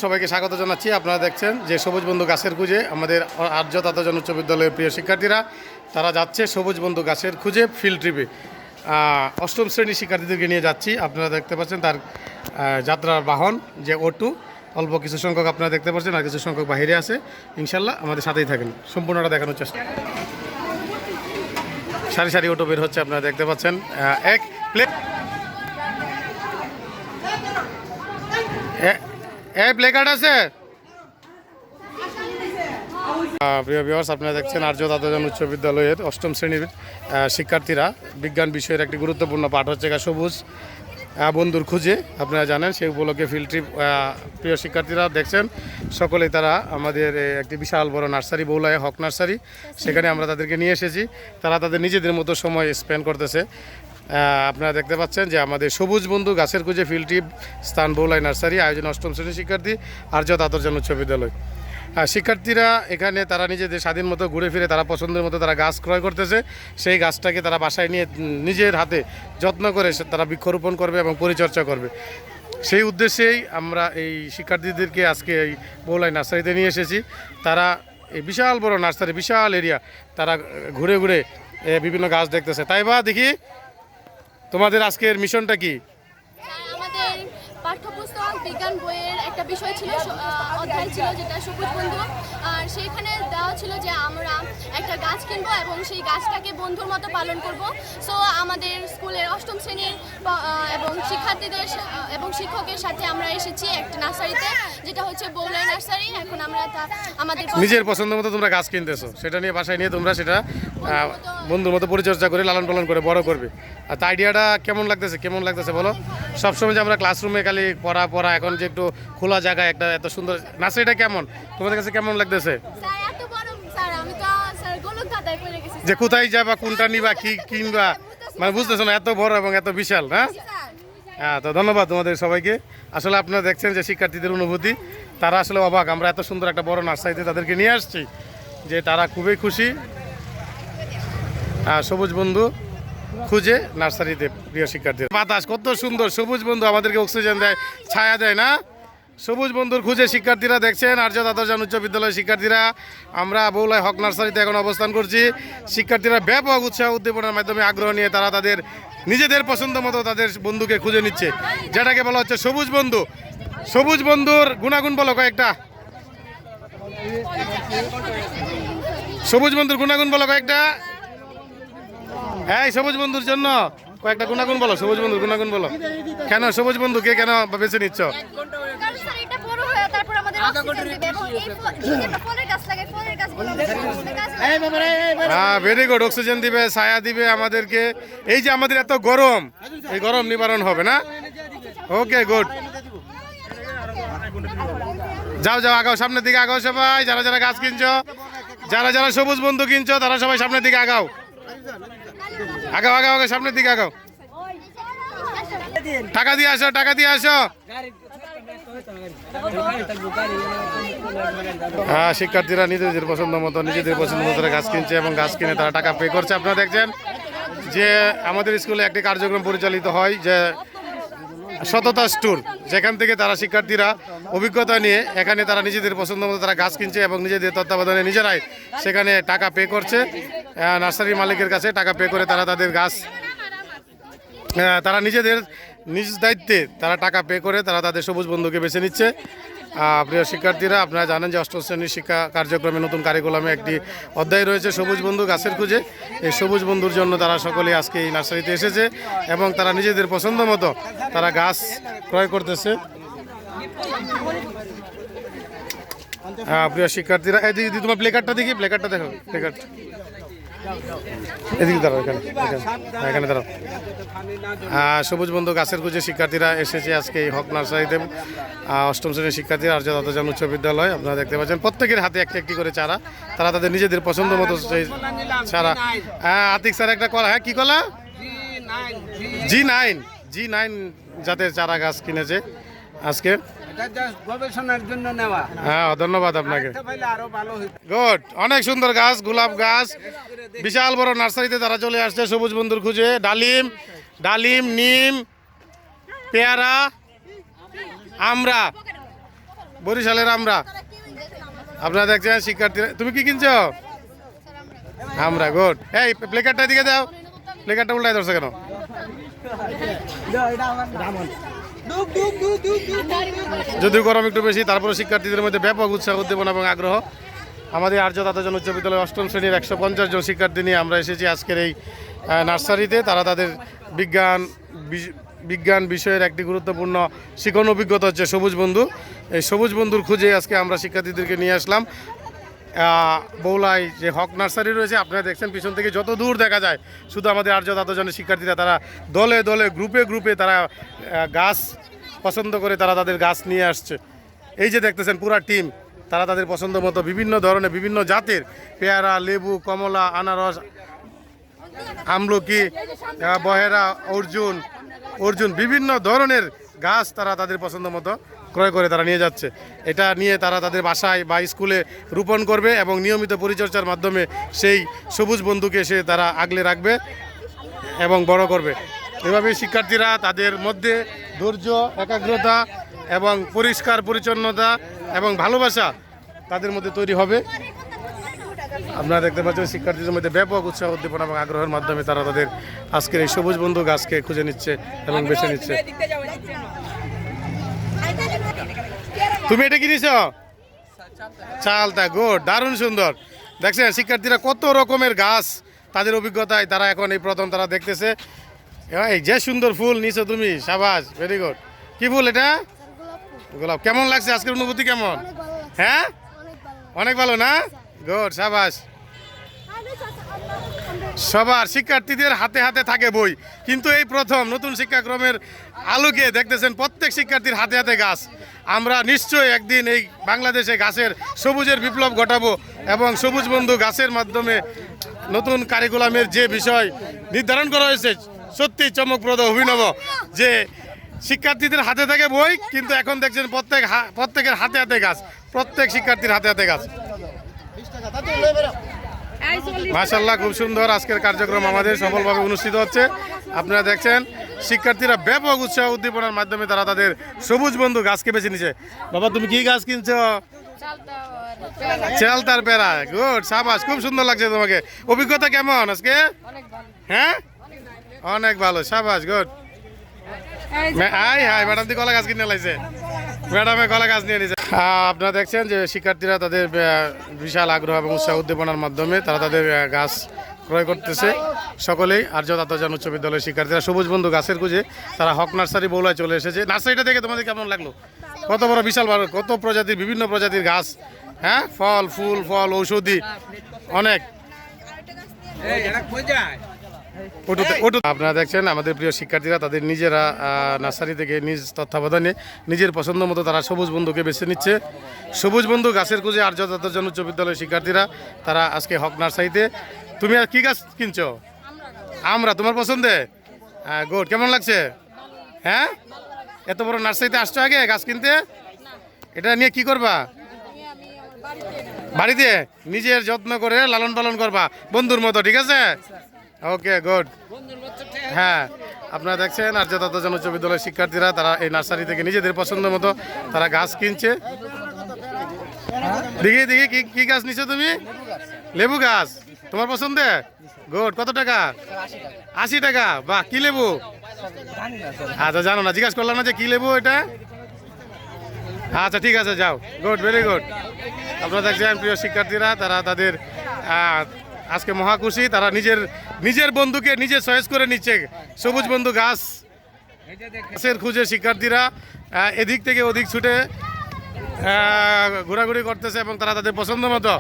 সবাইকে স্বাগত জানাচ্ছি। আপনারা দেখছেন যে সবুজ বন্ধু গাছের খুঁজে আমাদের আর্য তাতাজন উচ্চ বিদ্যালয়ের প্রিয় শিক্ষার্থীরা তারা যাচ্ছে সবুজ বন্ধু গাছের খুঁজে ফিল্ড ট্রিপে। অষ্টম শ্রেণীর শিক্ষার্থীদেরকে নিয়ে যাচ্ছি। আপনারা দেখতে পাচ্ছেন তার যাত্রার বাহন যে অটো, অল্প কিছু সংখ্যক আপনারা দেখতে পাচ্ছেন, আর কিছু সংখ্যক বাহিরে আছে। ইনশাল্লাহ আমাদের সাথেই থাকেন, সম্পূর্ণটা দেখানোর চেষ্টা। সারি সারি অটো বের হচ্ছে, আপনারা দেখতে পাচ্ছেন। এক প্লেট প্লে কার্ড আছে। প্রিয় ভিউয়ার্স, আপনারা দেখছেন আর্য তাতাজন উচ্চ বিদ্যালয়ের অষ্টম শ্রেণীর শিক্ষার্থীরা বিজ্ঞান বিষয়ের একটি গুরুত্বপূর্ণ পাঠ হচ্ছে সবুজ বন্ধুর খুঁজে। আপনারা জানেন সেই উপলক্ষে ফিল্ড ট্রিপ। প্রিয় শিক্ষার্থীরা দেখছেন সকলেই তারা আমাদের একটি বিশাল বড় নার্সারি, বৌলায় হক নার্সারি, সেখানে আমরা তাদেরকে নিয়ে এসেছি। তারা তাদের নিজেদের মতো সময় স্পেন্ড করতেছে। আপনারা দেখতে পাচ্ছেন যে আমাদের সবুজ বন্ধু গাছের খুঁজে ফিল্ড ট্রিপ, স্থান বৌলাই নার্সারি, আয়োজন অষ্টম শ্রেণীর শিক্ষার্থী আর্য তাতাজন উচ্চ বিদ্যালয়। শিক্ষার্থীরা এখানে তারা নিজেদের স্বাধীন মতো ঘুরে ফিরে তারা পছন্দের মতো তারা গাছ ক্রয় করতেছে। সেই গাছটাকে তারা বাসায় নিয়ে নিজের হাতে যত্ন করে তারা বৃক্ষরোপণ করবে এবং পরিচর্যা করবে। সেই উদ্দেশ্যেই আমরা এই শিক্ষার্থীদেরকে আজকে এই বৌলাই নার্সারিতে নিয়ে এসেছি। তারা এই বিশাল বড় নার্সারি, বিশাল এরিয়া, তারা ঘুরে ঘুরে বিভিন্ন গাছ দেখতেছে। তাই বা দেখি তোমাদের আজকের মিশনটা কি? আমাদের পাঠ্যপুস্তক বিজ্ঞান বইয়ের একটা বিষয় ছিল, অধ্যায় ছিল যেটা সবুজ বন্ধু। আর সেইখানে দেওয়া ছিল যে আমরা একটা গাছ কিনবো এবং সেই গাছটাকে বন্ধুর মতো পালন করব। সো আমাদের স্কুলের অষ্টম শ্রেণীর এবং শিক্ষার্থীদের এবং শিক্ষকের সাথে আমরা এসেছি একটা নার্সারিতে, যেটা হচ্ছে বৌলাই নার্সারি। এখন আমরা আমাদের নিজের পছন্দ মতো তোমরা গাছ কিনতেছো, সেটা নিয়ে বাসায় নিয়ে তোমরা সেটা বন্ধুর মতো পরিচর্যা করে লালন পালন করে বড় করবে। আর তা আইডিয়াটা কেমন লাগতেছে বলো? সবসময় যে আমরা ক্লাসরুমে খালি পড়া, এখন যে একটু খোলা জায়গায় একটা এত সুন্দর নার্সারিটা কেমন তোমাদের কাছে কেমন লাগতেছে? যে কোথায় যাবা, কোনটা নিবা, কি কিনবা, মানে বুঝতেছো না, এত বড় এবং এত বিশাল। হ্যাঁ, তো ধন্যবাদ তোমাদের সবাইকে। আসলে আপনারা দেখছেন যে শিক্ষার্থীদের অনুভূতি, তারা আসলে অবাক। আমরা এত সুন্দর একটা বড় নার্সারিতে তাদেরকে নিয়ে আসছি যে তারা খুবই খুশি। সবুজ বন্ধু খুঁজে নার্সারিতে প্রিয় শিক্ষার্থী, বাতাস কত সুন্দর, সবুজ বন্ধু আমাদেরকে অক্সিজেন দেয়, ছায়া দেয় না? সবুজ বন্ধুর খুঁজে শিক্ষার্থীরা দেখছেন আর্য তাতাজন উচ্চ বিদ্যালয়ের শিক্ষার্থীরা আমরা বৌলাই হক নার্সারিতে এখন অবস্থান করছি। শিক্ষার্থীরা ব্যাপক উৎসাহ উদ্দীপনার মাধ্যমে আগ্রহ নিয়ে তারা তাদের নিজেদের পছন্দ মতো তাদের বন্ধুকে খুঁজে নিচ্ছে, যেটাকে বলা হচ্ছে সবুজ বন্ধু। সবুজ বন্ধুর গুণাগুণ বলো কয়েকটা। সবুজ বন্ধুর গুণাগুণ বলো কয়েকটা। হ্যাঁ, সবুজ বন্ধুর জন্য কয়েকটা গুণাগুণ বলো। সবুজ বন্ধুর গুণাগুণ বলো। কেন সবুজ বন্ধুকে কেন বেছে নিচ্ছ? Very good. অক্সিজেন দিবে, ছায়া দিবে আমাদেরকে। এই যে আমাদের এত গরম, এই গরম নিবারণ হবে না? ওকে, গুড। যাও আগাও, সামনের দিকে আগাও সবাই। যারা যারা গাছ কিনছো, যারা যারা সবুজ বন্ধু কিনছো, তারা সবাই সামনের দিকে আগাও, সামনের দিকে আগাও। টাকা দিয়ে আসো। হ্যাঁ, শিক্ষার্থীরা নিজেদের পছন্দ মতো তারা গাছ কিনছে এবং গাছ কিনে তারা টাকা পে করছে। আপনারা দেখছেন যে আমাদের স্কুলে একটি কার্যক্রম পরিচালিত হয় যে সততা স্টোর, যেখান থেকে তারা শিক্ষার্থীরা অভিজ্ঞতা নিয়ে এখানে তারা নিজেদের পছন্দ মতো তারা গাছ কিনছে এবং নিজেদের তত্ত্বাবধানে নিজেরাই সেখানে টাকা পে করছে নার্সারি মালিকের কাছে। টাকা পে করে তারা তাদের গাছ তারা নিজেদের নিজ দায়িত্বে তারা টাকা পে করে তারা তাদের সবুজ বন্ধুকে বেছে নিচ্ছে। প্রিয় শিক্ষার্থীরা, আপনারা জানেন যে অষ্টম শ্রেণীর শিক্ষা কার্যক্রমে নতুন কারিকুলামে একটি অধ্যায় রয়েছে সবুজ বন্ধু গাছের খুঁজে। এই সবুজ বন্ধুর জন্য তারা সকলেই আজকে এই নার্সারিতে এসেছে এবং তারা নিজেদের পছন্দ মতো তারা গাছ ক্রয় করতেছে। প্রিয় শিক্ষার্থীরা, এই দিদি তোমার প্লেকার্ডটা দেখি, প্লেকার্ডটা দেখো, প্লেকার্ড এদিকে দাঁড়াও, এখানে দাঁড়াও। সবুজ বন্ধু গাছের খুঁজে শিক্ষার্থীরা এসেছে আজকে এই হক নার্সারিতে। অষ্টম শ্রেণীর শিক্ষার্থীরা আর্য তাতাজন উচ্চ বিদ্যালয়। আপনারা দেখতে পাচ্ছেন প্রত্যেকের হাতে একটি করে চারা, তারা তাদের নিজেদের পছন্দ মতো সেই চারা। আতিক স্যার একটা কলা, হ্যাঁ কি কলা? G9 জাতের চারা গাছ কিনেছে আজকে। গবেষণার জন্য নেওয়া। হ্যাঁ, ধন্যবাদ আপনাকে। গুড, অনেক সুন্দর গাছ, গোলাপ গাছ, বিশাল বড় নার্সারিতে তারা চলে আসছে সবুজ বন্ধুর খুঁজে। ডালিম, নিম, পেয়ারা, আমরা বরিশালের আমরা। আপনারা দেখছেন শিক্ষার্থীরা, তুমি কি কিনছো? আমরা, গুড। এই প্লেকার্ডটা দিকে দাও, প্লেকার্ডটা উল্টাই ধরছে কেন? যদিও গরম একটু বেশি, তারপরে শিক্ষার্থীদের মধ্যে ব্যাপক উৎসাহ, উদ্দীপনা এবং আগ্রহ। আমাদের আর্য দাতাজন উচ্চ বিদ্যালয়ের অষ্টম শ্রেণীর 150 জন শিক্ষার্থী নিয়ে আমরা এসেছি আজকের এই নার্সারিতে। তারা তাদের বিজ্ঞান বিষয়ের একটি গুরুত্বপূর্ণ শিক্ষণ অভিজ্ঞতা হচ্ছে সবুজ বন্ধু। এই সবুজ বন্ধুর খুঁজে আজকে আমরা শিক্ষার্থীদেরকে নিয়ে আসলাম বৌলায় যে হক নার্সারি রয়েছে। আপনারা দেখছেন পিছন থেকে যত দূর দেখা যায় শুধু আমাদের আর্য দাতাজনের শিক্ষার্থীরা, তারা দলে দলে গ্রুপে গ্রুপে তারা গাছ পছন্দ করে তারা তাদের গাছ নিয়ে আসছে। এই যে দেখতেছেন পুরা টিম, তারা তাদের পছন্দ মতো বিভিন্ন ধরনের বিভিন্ন জাতের পেয়ারা, লেবু, কমলা, আনারস, আমলকি, বহেরা, অর্জুন বিভিন্ন ধরনের গাছ তারা তাদের পছন্দ মতো ক্রয় করে তারা নিয়ে যাচ্ছে। এটা নিয়ে তারা তাদের বাসায় বা স্কুলে রোপণ করবে এবং নিয়মিত পরিচর্যার মাধ্যমে সেই সবুজ বন্ধুকে তারা আগলে রাখবে এবং বড় করবে। এভাবে শিক্ষার্থীরা তাদের মধ্যে ধৈর্য, একাগ্রতা এবং পরিষ্কার পরিচ্ছন্নতা এবং ভালোবাসা তাদের মধ্যে তৈরি হবে। আপনারা দেখতে পাচ্ছেন শিক্ষার্থীদের মধ্যে ব্যাপক উৎসাহ, উদ্দীপনা এবং আগ্রহের মাধ্যমে তারা তাদের আজকের এই সবুজ বন্ধু গাছকে খুঁজে নিচ্ছে এবং বেছে নিচ্ছে। তুমি এটা কিনেছ? চালতা, গুড, দারুণ সুন্দর। দেখছেন শিক্ষার্থীরা কত রকমের গাছ তাদের অভিজ্ঞতায় তারা এখন এই প্রথম তারা দেখতেছে। এই যে সুন্দর ফুল নিছো তুমি, সাবাস, ভেরি গুড। কি ফুল এটা? গোলাপ। কেমন লাগছে আজকের অনুভূতি কেমন? হ্যাঁ, অনেক ভালো না? গুড, সাবাস। সবার শিক্ষার্থীদের হাতে হাতে থাকে বই, কিন্তু এই প্রথম নতুন শিক্ষাক্রমের আলোকে দেখতেছেন প্রত্যেক শিক্ষার্থীর হাতে হাতে গাছ। আমরা নিশ্চয়ই একদিন এই বাংলাদেশে গাছের সবুজের বিপ্লব ঘটাবো এবং সবুজ বন্ধু গাছের মাধ্যমে নতুন কারিকুলামের যে বিষয় নির্ধারণ করা হয়েছে সত্যি চমকপ্রদ, অভিনব। যে শিক্ষার্থীদের হাতে থাকে বই, কিন্তু এখন দেখছেন প্রত্যেকের হাতে হাতে গাছ, প্রত্যেক শিক্ষার্থীর হাতে হাতে গাছ। মাশাআল্লাহ, খুব সুন্দর আজকের কার্যক্রম আমাদের সফলভাবে অনুষ্ঠিত হচ্ছে। আপনারা দেখছেন শিক্ষার্থীরা ব্যাপক উৎসাহ উদ্দীপনার মাধ্যমে তারা তাদের সবুজ বন্ধু গাছকে বেছে নিছে। বাবা, তুমি কি গাছ কিনছো? চালতার পেয়ারা, গুড, সাবাস, খুব সুন্দর লাগছে তোমাকে। অভিজ্ঞতা কেমন আজকে? হ্যাঁ, অনেক ভালো, সাবাস, গুড। হাই ম্যাডাম, তুই কলা গাছ কিনে লাইছে, ম্যাডামে কলা গাছ নিয়ে নিছে। আপনারা দেখছেন যে শিক্ষার্থীরা তাদের বিশাল আগ্রহ এবং উৎসাহ উদ্দীপনার মাধ্যমে তারা তাদের গাছ ক্রয় করতেছে। সকলেই আর্য দাতাজন উচ্চ বিদ্যালয়ের শিক্ষার্থীরা সবুজ বন্ধু গাছের খুঁজে তারা হক নার্সারি বৌলায় চলে এসেছে। নার্সারিটা দেখে তোমাদের কেমন লাগলো? কত বড় বিশাল বড়, কত প্রজাতির, বিভিন্ন প্রজাতির গাছ, হ্যাঁ, ফল, ফুল, ফল, ঔষধি, অনেক। আপনারা দেখছেন আমাদের প্রিয় শিক্ষার্থীরা তাদের নিজেরা নার্সারি থেকে নিজ তত্ত্বাবধানে নিজের পছন্দ মতো তারা সবুজ বন্ধুকে বেছে নিচ্ছে। সবুজ বন্ধু গাছের খুঁজে আর্য দাতাজন উচ্চ বিদ্যালয়ের শিক্ষার্থীরা তারা আজকে হক নার্সারিতে। তুমি আর কি গাছ কিনছো? আমরা। তোমার পছন্দে? গুড। কেমন লাগছে? হ্যাঁ, এত বড় নার্সারিতে আসছো আগে গাছ কিনতে? এটা নিয়ে কি করবা? বাড়িতে নিজের যত্ন করে লালন পালন করবা বন্ধুর মতো, ঠিক আছে? ওকে, গুড। হ্যাঁ, আপনারা দেখছেন আর্য দাতাজন উচ্চ বিদ্যালয়ের শিক্ষার্থীরা তারা এই নার্সারি থেকে নিজেদের পছন্দ মতো তারা গাছ কিনছে। দেখি দেখি কি গাছ নিছো তুমি? লেবু গাছ তোমার পছন্দে? গুড। কত টাকা? 80 টাকা। বাহ, কি লেবু? আচ্ছা, জানো না, জিজ্ঞাসা করলাম না যে কি লেবু এটা। আচ্ছা, ঠিক আছে, যাও। Good, very good. আপনারা দেখছেন প্রিয় শিক্ষার্থীরা তারা তাদের আজকে মহা খুশি, তারা নিজের বন্ধুকে নিজে চয়েস করে নিচ্ছে। সবুজ বন্ধু গাছের খুঁজে শিক্ষার্থীরা এদিক থেকে ওদিক ছুটে ঘোরাঘুরি করতেছে এবং তারা তাদের পছন্দ মতো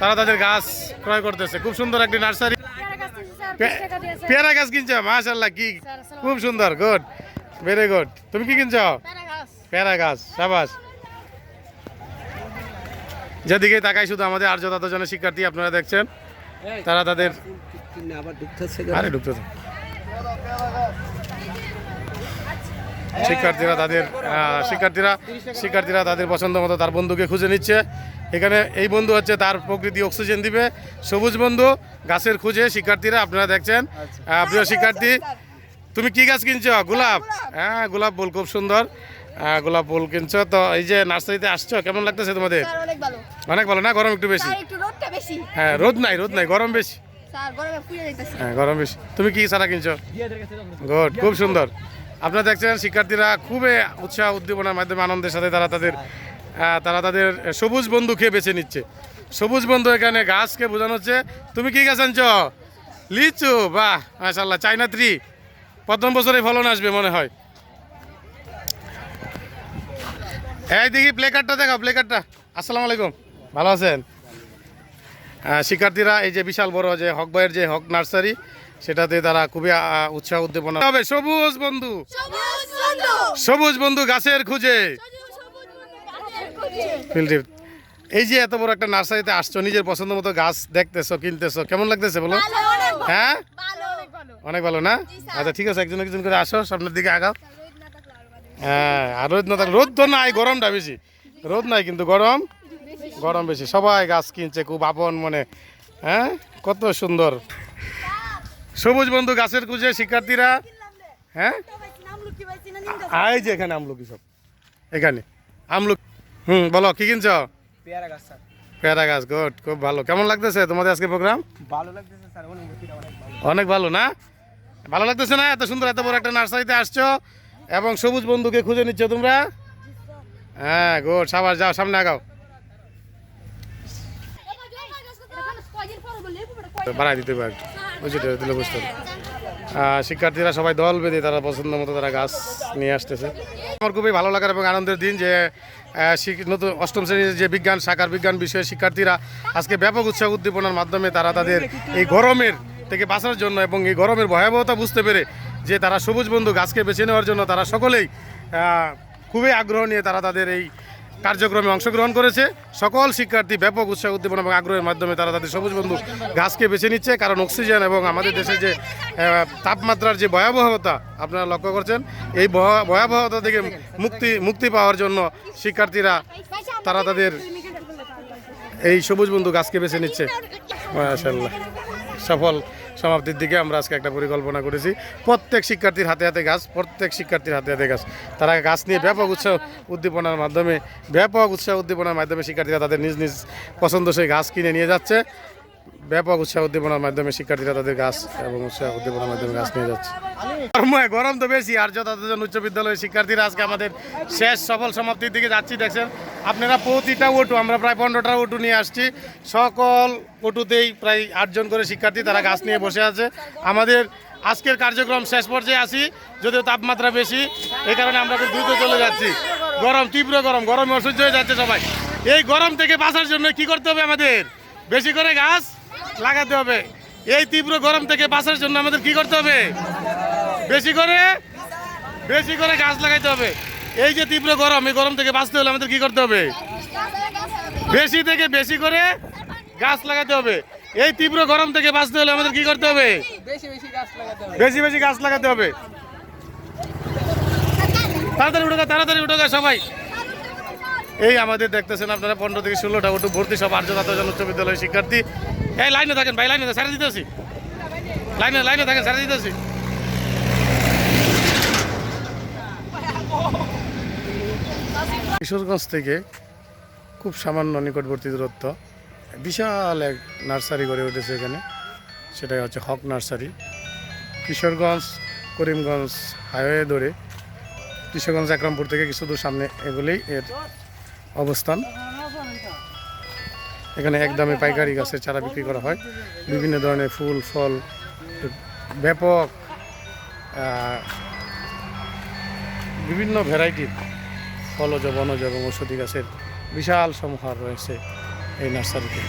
তারা তাদের গাছ ক্রয় করতেছে। খুব সুন্দর একটি নার্সারি। পেয়ারা গাছ কিনছো? মাশাআল্লাহ, কি খুব সুন্দর, গুড, ভেরি গুড। তুমি কি কিনছো? পেয়ারা গাছ, সাবাস। যেদিকে তাকাই শুধু আমাদের আর্য দাতাজনের শিক্ষার্থী। আপনারা দেখছেন তারা তাদের শিক্ষার্থীরা তাদের পছন্দ মতো তার বন্ধুকে খুঁজে নিচ্ছে। এখানে এই বন্ধু হচ্ছে তার প্রকৃতি অক্সিজেন দিবে। সবুজ বন্ধু গাছের খুঁজে শিক্ষার্থীরা। আপনারা দেখছেন প্রিয় শিক্ষার্থী, তুমি কি গাছ কিনছো? গোলাপ। হ্যাঁ, গোলাপ ফুল খুব সুন্দর। গোলাপ ফুল কিনছো। তো এই যে নার্সারিতে আসছো, কেমন লাগতেছে তোমাদের? স্যার অনেক ভালো। অনেক ভালো না? গরম একটু বেশি? স্যার একটু রোদটা বেশি। হ্যাঁ, রোদ নাই, গরম বেশি। স্যার গরমে পুড়ে যাইতেছে। হ্যাঁ, গরম বেশি। তুমি কি চারা কিনছো? গুড, খুব সুন্দর। আপনারা দেখছেন শিক্ষার্থীরা খুবই উৎসাহ উদ্দীপনার মাধ্যমে আনন্দের সাথে তারা তাদের সবুজ বন্ধুকে বেছে নিচ্ছে। সবুজ বন্ধু এখানে গাছকে বোঝানো হচ্ছে। তুমি কি গাছ আনছো? লিচু, বাহ মাশাআল্লাহ, চাইনা ট্রি। প্রথম বছরে ফলন আসবে মনে হয়। এই দেখি প্লে কার্ডটা দেখাও, প্লে কার্ডটা। আসসালামু আলাইকুম, ভালো আছেন? শিক্ষার্থীরা এই যে বিশাল বড় যে হক ভাইয়ের যে হক নার্সারি, সেটাতে তারা খুবই উৎসাহ উদ্দীপনা হবে। সবুজ বন্ধু, সবুজ বন্ধু গাছের খুঁজে ফিল্ড ট্রিপ। এই যে এত বড় একটা নার্সারিতে আসছো, নিজের পছন্দ মতো গাছ দেখতেছো, কিনতেছো, কেমন লাগতেছে বলো? হ্যাঁ, অনেক ভালো না? আচ্ছা ঠিক আছে, একজন একজন করে আসো, সামনের দিকে আগাও। হ্যাঁ, আর রোদ না থাকলে, রোদ তো নাই, গরমটা বেশি। রোদ নাই কিন্তু গরম বেশি। সবাই গাছ কিনছে খুব আপন মনে। হ্যাঁ, কত সুন্দর। সবুজ বন্ধু গাছের খুঁজে শিক্ষার্থীরা। হ্যাঁ, এই যে এখানে আমলকি, সব এখানে আমলকি। বলো কি কিনছো? পেয়ারা গাছ স্যার। পেয়ারা গাছ, গুড, খুব ভালো। কেমন লাগতেছে তোমাদের আজকে প্রোগ্রাম? ভালো লাগতেছে স্যার, অনুভূতিটা অনেক ভালো। অনেক ভালো না? ভালো লাগতেছে না? এত সুন্দর এত বড় একটা নার্সারিতে আসছো এবং সবুজ বন্ধুকে খুঁজে নিচ্ছ তোমরা। হ্যাঁ, গুড, সাবাস, যাও সামনে আগাও। বাড়াই দিতে পারে, বুঝতে দিলে বুঝতে হবে। শিক্ষার্থীরা সবাই দল বেঁধে তারা পছন্দ মতো তারা গাছ নিয়ে আসতেছে। আমার খুবই ভালো লাগার এবং আনন্দের দিন যে নতুন অষ্টম শ্রেণীর যে বিজ্ঞান শাখার বিজ্ঞান বিষয়ের শিক্ষার্থীরা আজকে ব্যাপক উৎসাহ উদ্দীপনার মাধ্যমে তারা তাদের এই গরমের থেকে বাঁচার জন্য এবং এই গরমের ভয়াবহতা বুঝতে পেরে যে তারা সবুজ বন্ধু গাছকে বেছে নেওয়ার জন্য তারা সকলেই খুবই আগ্রহ নিয়ে তারা তাদের এই কার্যক্রমে অংশগ্রহণ করেছে। সকল শিক্ষার্থী ব্যাপক উৎসাহ উদ্দীপনা এবং আগ্রহের মাধ্যমে তারা তাদের সবুজ বন্ধু গাছকে বেছে নিচ্ছে। কারণ অক্সিজেন এবং আমাদের দেশে যে তাপমাত্রার যে ভয়াবহতা আপনারা লক্ষ্য করছেন, এই ভয়াবহতা থেকে মুক্তি পাওয়ার জন্য শিক্ষার্থীরা তারা তাদের এই সবুজ বন্ধু গাছকে বেছে নিচ্ছে। মাশাআল্লাহ, সফল সমাপ্তির দিকে আমরা আজকে একটা পরিকল্পনা করেছি। প্রত্যেক শিক্ষার্থীর হাতে হাতে গাছ, প্রত্যেক শিক্ষার্থীর হাতে হাতে গাছ। তারা গাছ নিয়ে ব্যাপক উৎসাহ উদ্দীপনার মাধ্যমে শিক্ষার্থীরা তাদের নিজ নিজ পছন্দসই গাছ কিনে নিয়ে যাচ্ছে। ব্যাপক উৎসাহ উদ্দীপনার মাধ্যমে শিক্ষার্থীরা তাদের গাছ এবং উৎসাহ উদ্দীপনার মাধ্যমে গাছ নিয়ে যাচ্ছে। গরম তো বেশি। আর যথাযথ উচ্চ বিদ্যালয়ের শিক্ষার্থীরা আজকে আমাদের শেষ সফল সমাপ্তির দিকে যাচ্ছি। দেখছেন আপনারা প্রতিটা অটো, আমরা প্রায় 15টা অটো নিয়ে আসছি। সকল অটোতেই প্রায় 8 জন করে শিক্ষার্থী তারা গাছ নিয়ে বসে আছে। আমাদের আজকের কার্যক্রম শেষ পর্যায়ে আসি, যদিও তাপমাত্রা বেশি, এই কারণে আমরা খুব দ্রুত চলে যাচ্ছি। গরম, তীব্র গরমে অসহ্য হয়ে যাচ্ছে সবাই। এই গরম থেকে বাঁচার জন্য কি করতে হবে? আমাদের বেশি করে গাছ লাগাতে হবে। এই তীব্র গরম থেকে বাঁচার জন্য আমাদের কি করতে হবে? বেশি করে গাছ লাগাইতে হবে। এই যে তীব্র গরম, এই গরম থেকে বাঁচতে হলে আমাদের কি করতে হবে? বেশি করে গাছ লাগাতে হবে। এই তীব্র গরম থেকে বাঁচতে হলে আমাদের কি করতে হবে? বেশি গাছ লাগাতে হবে। তাড়াতাড়ি উঠোগা সবাই। এই আমাদের দেখতেছেন আপনারা 15 থেকে 16টা অটো ভর্তি, সব আর্য দাতজন উচ্চ বিদ্যালয়ের শিক্ষার্থী। এই লাইনে থাকেন ভাই, লাইনে সারা দিতেছি, লাইনে থাকেন, সারা দিতেছি। কিশোরগঞ্জ থেকে খুব সামান্য নিকটবর্তী দূরত্ব বিশাল এক নার্সারি গড়ে উঠেছে এখানে, সেটাই হচ্ছে হক নার্সারি। কিশোরগঞ্জ করিমগঞ্জ হাইওয়ে ধরে কিশোরগঞ্জ একরামপুর থেকে কিছু দূর সামনে এগুলোই এর অবস্থান। এখানে একদমে পাইকারি গাছের চারা বিক্রি করা হয়। বিভিন্ন ধরনের ফুল ফল, ব্যাপক বিভিন্ন ভ্যারাইটির ফলজ বনজ এবং ঔষধি গাছের বিশাল সমাহার রয়েছে এই নার্সারিতে।